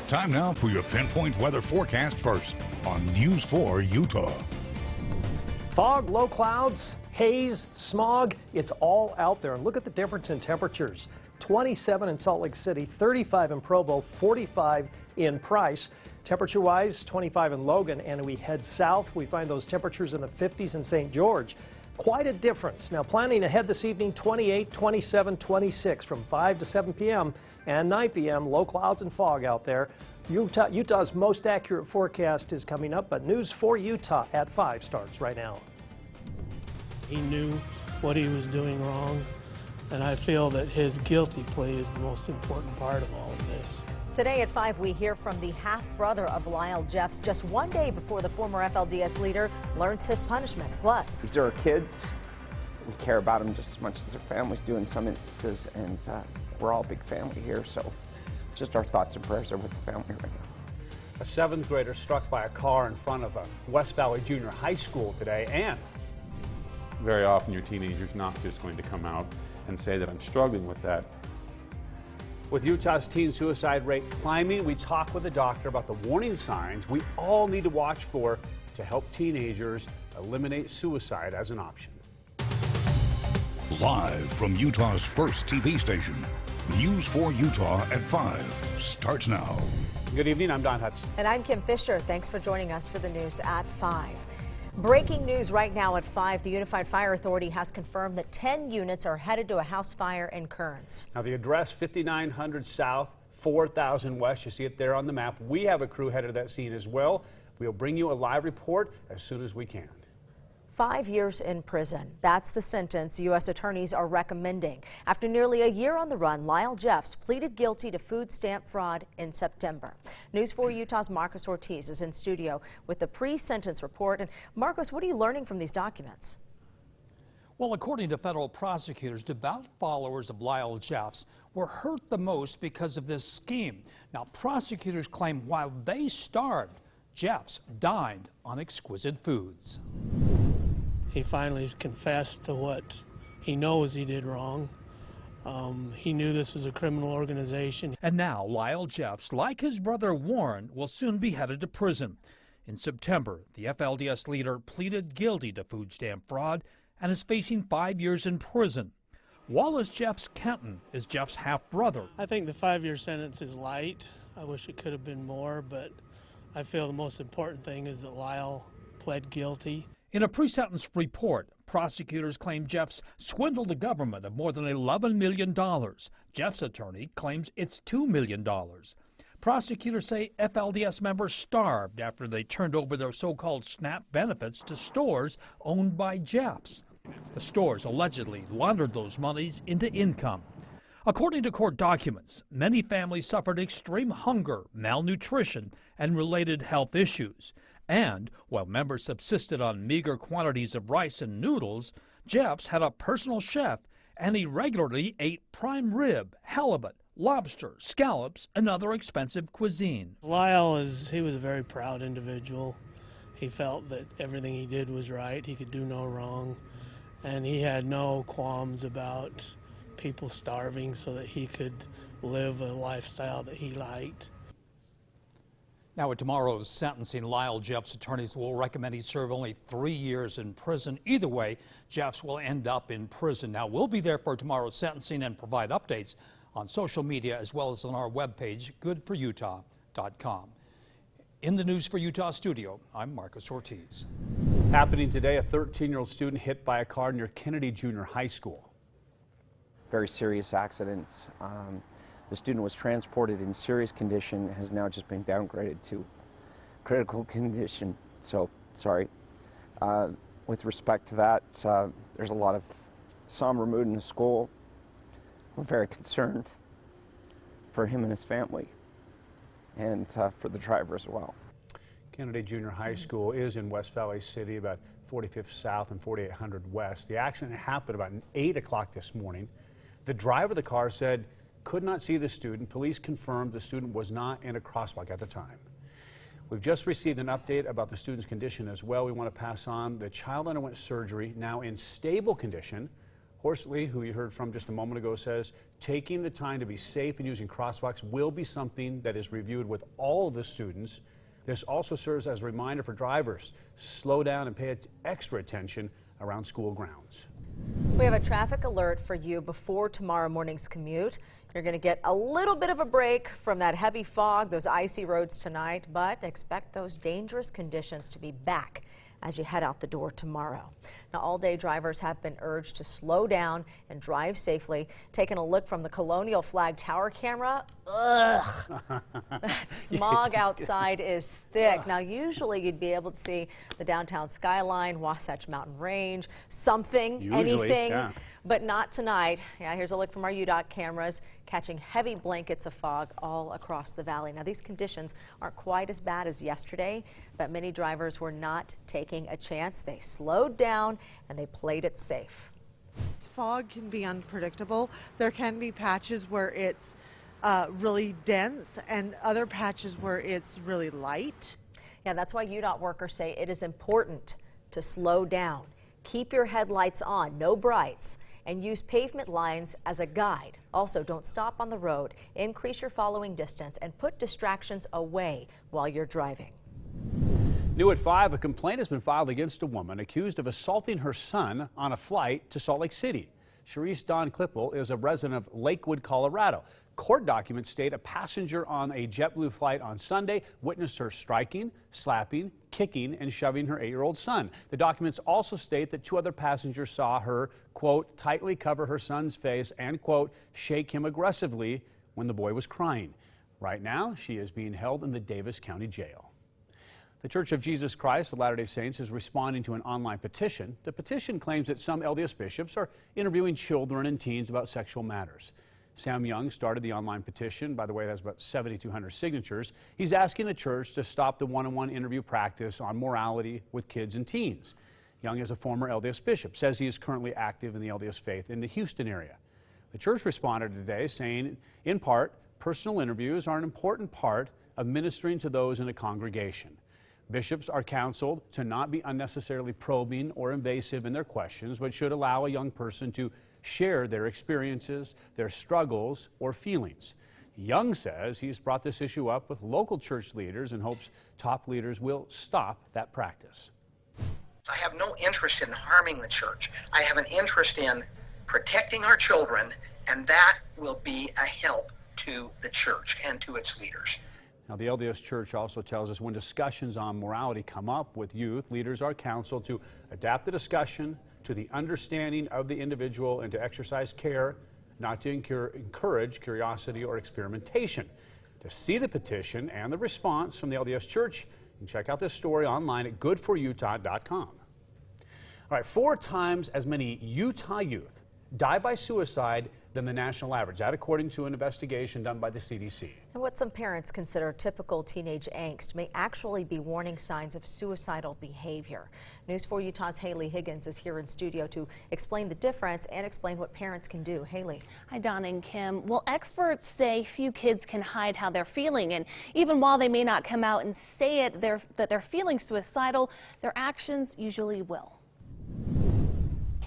Time now for your pinpoint weather forecast first on News 4 Utah. Fog, low clouds, haze, smog, it's all out there. And look at the difference in temperatures. 27 in Salt Lake City, 35 in Provo, 45 in Price. Temperature-wise, 25 in Logan, and we head south. We find those temperatures in the 50s in St. George. Quite a difference. Now, planning ahead this evening, 28, 27, 26 from 5 to 7 p.m. and 9 p.m. Low clouds and fog out there. Utah's most accurate forecast is coming up, but News 4 Utah at 5 starts right now. He knew what he was doing wrong, and I feel that his guilty plea is the most important part of all of this. Today at 5, we hear from the half-brother of Lyle Jeffs just one day before the former FLDS leader learns his punishment. Plus, these are our kids. We care about them just as much as their families do in some instances, and we're all a big family here, so just our thoughts and prayers are with the family right now. A 7th grader struck by a car in front of a West Valley Junior High School today, and very often your teenager's not just going to come out and say that I'm struggling with that. With Utah's teen suicide rate climbing, we talk with a doctor about the warning signs we all need to watch for to help teenagers eliminate suicide as an option. Live from Utah's first TV station, News 4 Utah at 5 starts now. Good evening, I'm Don Hudson. And I'm Kim Fisher. Thanks for joining us for the news at 5. Breaking news right now at 5. The Unified Fire Authority has confirmed that 10 units are headed to a house fire in Kearns. Now the address 5900 South, 4000 West. You see it there on the map. We have a crew headed to that scene as well. We'll bring you a live report as soon as we can. 5 years in prison. That's the sentence U.S. attorneys are recommending. After nearly a year on the run, Lyle Jeffs pleaded guilty to food stamp fraud in September. News 4 Utah's Marcos Ortiz is in studio with the pre-sentence report. And Marcos, what are you learning from these documents? Well, according to federal prosecutors, devout followers of Lyle Jeffs were hurt the most because of this scheme. Now, prosecutors claim while they starved, Jeffs dined on exquisite foods. He finally confessed to what he knows he did wrong. He knew this was a criminal organization. And now Lyle Jeffs, like his brother Warren, will soon be headed to prison. In September, the FLDS leader pleaded guilty to food stamp fraud and is facing 5 years in prison. Wallace Jeffs Kenton is Jeffs' half-brother. I think the 5-year sentence is light. I wish it could have been more, but I feel the most important thing is that Lyle pled guilty. In a pre-sentence report, prosecutors claim Jeffs swindled the government of more than $11 million. Jeffs' attorney claims it's $2 million. Prosecutors say FLDS members starved after they turned over their so-called SNAP benefits to stores owned by Jeffs. The stores allegedly laundered those monies into income. According to court documents, many families suffered extreme hunger, malnutrition, and related health issues. And while members subsisted on meager quantities of rice and noodles, Jeffs had a personal chef, and he regularly ate prime rib, halibut, lobster, scallops, and other expensive cuisine. Lyle he was a very proud individual. He felt that everything he did was right. He could do no wrong. And he had no qualms about people starving so that he could live a lifestyle that he liked. Now, at tomorrow's sentencing, Lyle Jeffs' attorneys will recommend he serve only 3 years in prison. Either way, Jeffs will end up in prison. Now, we'll be there for tomorrow's sentencing and provide updates on social media as well as on our webpage, goodforutah.com. In the News for Utah studio, I'm Marcos Ortiz. Happening today, a 13-year-old student hit by a car near Kennedy Junior High School. Very serious accident. The student was transported in serious condition, has now just been downgraded to critical condition. So, sorry. With respect to that, there's a lot of somber mood in the school. We're very concerned for him and his family, and for the driver as well. Kennedy Junior High School is in West Valley City, about 45th South and 4800 West. The accident happened about 8 o'clock this morning. The driver of the car said could not see the student. Police confirmed the student was not in a crosswalk at the time. We've just received an update about the student's condition as well. We want to pass on the child underwent surgery, now in stable condition. Horsley, who you heard from just a moment ago, says taking the time to be safe and using crosswalks will be something that is reviewed with all of the students. This also serves as a reminder for drivers. Slow down and pay extra attention around school grounds. We have a traffic alert for you before tomorrow morning's commute. You're going to get a little bit of a break from that heavy fog, those icy roads tonight, but expect those dangerous conditions to be back as you head out the door tomorrow. Now, all-day drivers have been urged to slow down and drive safely. Taking a look from the Colonial Flag Tower camera, ugh, that smog outside is thick. Now, usually you'd be able to see the downtown skyline, Wasatch Mountain Range, something, anything, yeah. But not tonight. Yeah, here's a look from our UDOT cameras, catching heavy blankets of fog all across the valley. Now, these conditions aren't quite as bad as yesterday, but many drivers were not taking a chance. They slowed down and they played it safe. Fog can be unpredictable. There can be patches where it's really dense and other patches where it's really light. Yeah, that's why UDOT workers say it is important to slow down. Keep your headlights on, no brights, and use pavement lines as a guide. Also, don't stop on the road. Increase your following distance and put distractions away while you're driving. New at 5, a complaint has been filed against a woman accused of assaulting her son on a flight to Salt Lake City. Sharice Dawn Klippel is a resident of Lakewood, Colorado. Court documents state a passenger on a JetBlue flight on Sunday witnessed her striking, slapping, kicking, and shoving her 8-year-old son. The documents also state that 2 other passengers saw her, quote, tightly cover her son's face and, quote, shake him aggressively when the boy was crying. Right now, she is being held in the Davis County Jail. The Church of Jesus Christ of Latter-day Saints is responding to an online petition. The petition claims that some LDS bishops are interviewing children and teens about sexual matters. Sam Young started the online petition. By the way, it has about 7,200 signatures. He's asking the church to stop the one-on-one interview practice on morality with kids and teens. Young is a former LDS bishop, says he is currently active in the LDS faith in the Houston area. The church responded today saying, in part, personal interviews are an important part of ministering to those in a congregation. Bishops are counseled to not be unnecessarily probing or invasive in their questions, but should allow a young person to share their experiences, their struggles, or feelings. Young says he's brought this issue up with local church leaders and hopes top leaders will stop that practice. I have no interest in harming the church. I have an interest in protecting our children, and that will be a help to the church and to its leaders. Now, the LDS Church also tells us when discussions on morality come up with youth, leaders are counseled to adapt the discussion to the understanding of the individual and to exercise care, not to encourage curiosity or experimentation. To see the petition and the response from the LDS Church, you can check out this story online at goodforutah.com. All right, 4 times as many Utah youth die by suicide than the national average. That according to an investigation done by the CDC. And what some parents consider typical teenage angst may actually be warning signs of suicidal behavior. News 4 Utah's Haley Higgins is here in studio to explain the difference and explain what parents can do. Haley. Hi, Don and Kim. Well, experts say few kids can hide how they're feeling, and even while they may not come out and say it, that they're feeling suicidal, their actions usually will.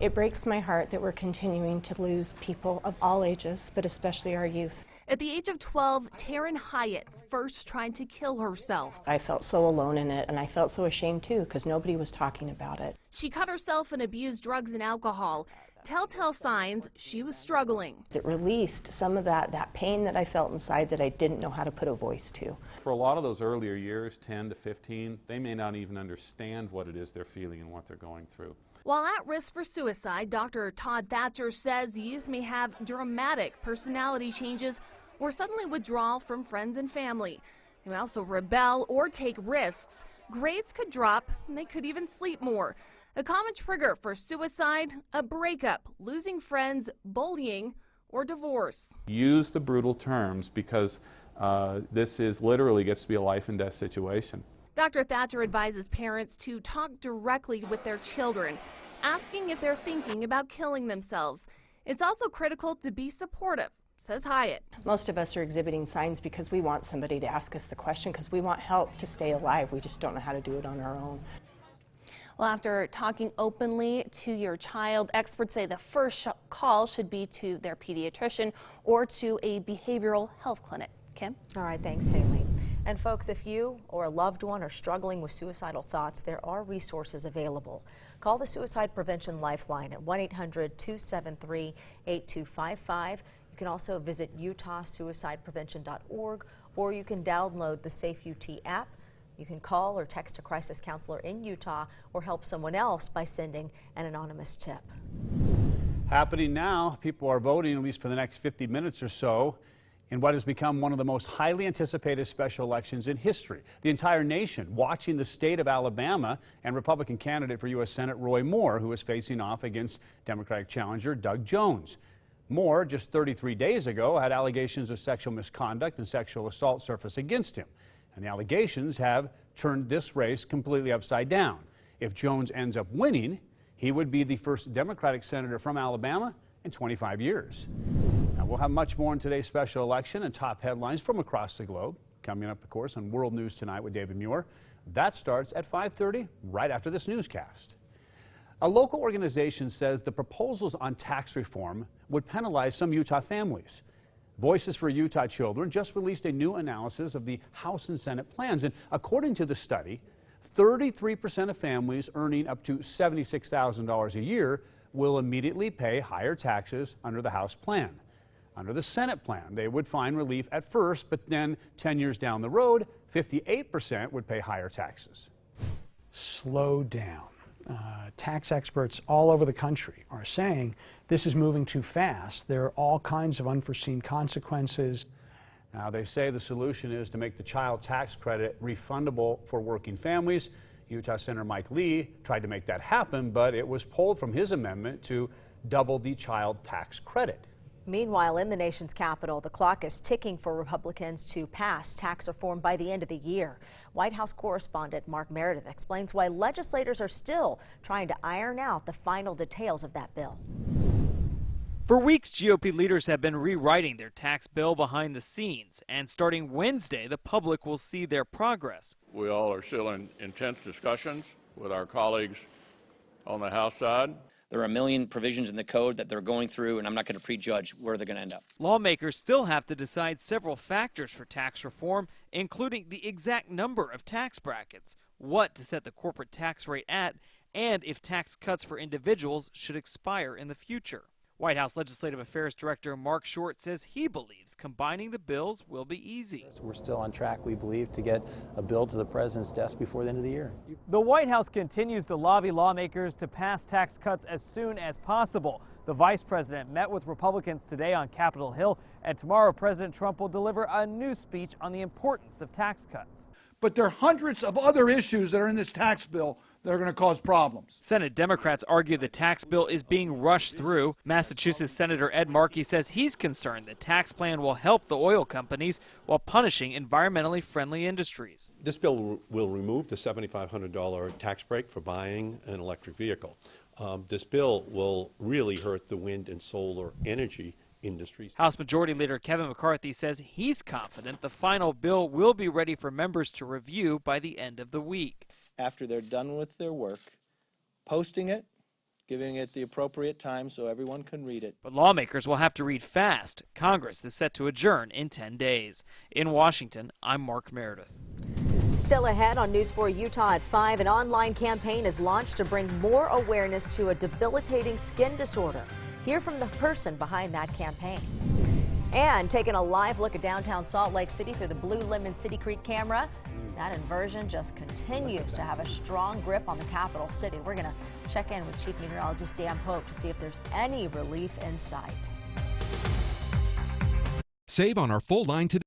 It breaks my heart that we're continuing to lose people of all ages, but especially our youth. At the age of 12, Taryn Hyatt first tried to kill herself. I felt so alone in it, and I felt so ashamed too, because nobody was talking about it. She cut herself and abused drugs and alcohol. Telltale signs she was struggling. It released some of that pain that I felt inside that I didn't know how to put a voice to. For a lot of those earlier years, 10 to 15, they may not even understand what it is they're feeling and what they're going through. While at risk for suicide, Dr. Todd Thatcher says youth may have dramatic personality changes or suddenly withdraw from friends and family. They may also rebel or take risks. Grades could drop, and they could even sleep more. A common trigger for suicide, a breakup, losing friends, bullying, or divorce. Use the brutal terms because this is literally gets to be a life and death situation. Dr. Thatcher advises parents to talk directly with their children, asking if they're thinking about killing themselves. It's also critical to be supportive, says Hyatt. Most of us are exhibiting signs because we want somebody to ask us the question, because we want help to stay alive. We just don't know how to do it on our own. Well, after talking openly to your child, experts say the first call should be to their pediatrician or to a behavioral health clinic. Kim? All right, thanks, Haley. And folks, if you or a loved one are struggling with suicidal thoughts, there are resources available. Call the Suicide Prevention Lifeline at 1-800-273-8255. You can also visit utahsuicideprevention.org, or you can download the Safe UT app. You can call or text a crisis counselor in Utah or help someone else by sending an anonymous tip. Happening now, people are voting, at least for the next 50 minutes or so, in what has become one of the most highly anticipated special elections in history. The entire nation watching the state of Alabama and Republican candidate for U.S. Senate Roy Moore, who is facing off against Democratic challenger Doug Jones. Moore, just 33 days ago, had allegations of sexual misconduct and sexual assault surface against him. And the allegations have turned this race completely upside down. If Jones ends up winning, he would be the first Democratic senator from Alabama in 25 years. Now, we'll have much more in today's special election and top headlines from across the globe. Coming up, of course, on World News Tonight with David Muir. That starts at 5:30, right after this newscast. A local organization says the proposals on tax reform would penalize some Utah families. Voices for Utah Children just released a new analysis of the House and Senate plans, and according to the study, 33% of families earning up to $76,000 a year will immediately pay higher taxes under the House plan. Under the Senate plan, they would find relief at first, but then 10 years down the road, 58% would pay higher taxes. Slow down. Tax experts all over the country are saying this is moving too fast. There are all kinds of unforeseen consequences. Now, they say the solution is to make the child tax credit refundable for working families. Utah Senator Mike Lee tried to make that happen, but it was pulled from his amendment to double the child tax credit. Meanwhile, in the nation's capital, the clock is ticking for Republicans to pass tax reform by the end of the year. White House correspondent Mark Meredith explains why legislators are still trying to iron out the final details of that bill. For weeks, GOP leaders have been rewriting their tax bill behind the scenes, and starting Wednesday, the public will see their progress. We all are still in intense discussions with our colleagues on the House side. There are a million provisions in the code that they're going through, and I'm not going to prejudge where they're going to end up. Lawmakers still have to decide several factors for tax reform, including the exact number of tax brackets, what to set the corporate tax rate at, and if tax cuts for individuals should expire in the future. White House Legislative Affairs Director Mark Short says he believes combining the bills will be easy. We're still on track, we believe, to get a bill to the president's desk before the end of the year. The White House continues to lobby lawmakers to pass tax cuts as soon as possible. The vice president met with Republicans today on Capitol Hill, and tomorrow President Trump will deliver a new speech on the importance of tax cuts. But there are hundreds of other issues that are in this tax bill that are going to cause problems. Senate Democrats argue the tax bill is being rushed through. Massachusetts Senator Ed Markey says he's concerned the tax plan will help the oil companies while punishing environmentally friendly industries. This bill will remove the $7,500 tax break for buying an electric vehicle. This bill will really hurt the wind and solar energy industries. House Majority Leader Kevin McCarthy says he's confident the final bill will be ready for members to review by the end of the week. After they're done with their work, posting it, giving it the appropriate time so everyone can read it. But lawmakers will have to read fast. Congress is set to adjourn in 10 days. In Washington, I'm Mark Meredith. Still ahead on News 4 Utah at 5, an online campaign is launched to bring more awareness to a debilitating skin disorder. Hear from the person behind that campaign. And taking a live look at downtown Salt Lake City through the Blue Lemon City Creek camera. That inversion just continues to have a strong grip on the capital city. We're going to check in with Chief Meteorologist Dan Pope to see if there's any relief in sight. Save on our full line today.